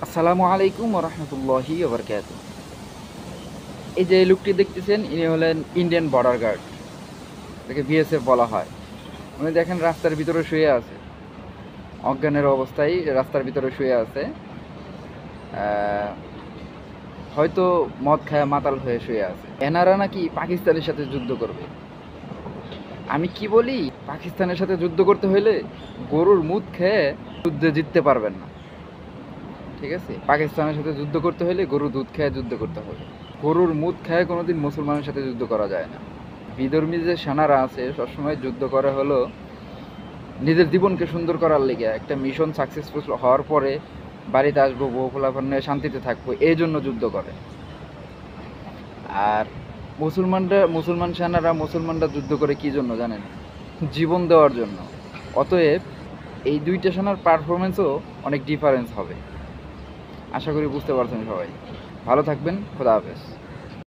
আসসালামু আলাইকুম রহমতুল্লাহি ওবরকাত। এই যে লোকটি দেখতেছেন, ইনি হলেন ইন্ডিয়ান বর্ডার গার্ড, তাকে বিএসএফ বলা হয়। উনি দেখেন রাস্তার ভিতরে শুয়ে আছে, অজ্ঞানের অবস্থায় রাস্তার ভিতরে শুয়ে আছে। আহ, হয়তো মদ খায় মাতাল হয়ে শুয়ে আছে। এনারা নাকি পাকিস্তানের সাথে যুদ্ধ করবে। আমি কি বলি, পাকিস্তানের সাথে যুদ্ধ করতে হইলে গরুর মুদ খেয়ে যুদ্ধে জিততে পারবেন না। ঠিক আছে, পাকিস্তানের সাথে যুদ্ধ করতে হলে গরুর দুধ খেয়ে যুদ্ধ করতে হবে। গরুর মুদ খেয়ে কোনোদিন মুসলমানের সাথে যুদ্ধ করা যায় না। বিধর্মী যে সেনারা আছে সবসময় যুদ্ধ করে হলো নিজের জীবনকে সুন্দর করার লেগে, একটা মিশন সাকসেসফুল হওয়ার পরে বাড়িতে আসবো, বউ পোলাপান নিয়ে শান্তিতে থাকবো, এই জন্য যুদ্ধ করে। আর মুসলমান মুসলমানরা যুদ্ধ করে কি জন্য জানেন? জীবন দেওয়ার জন্য। অতএব এই দুইটা সেনার পারফরমেন্সও অনেক ডিফারেন্স হবে। আশা করি বুঝতে পারছেন সবাই। ভালো থাকবেন, খোদা হাফেজ।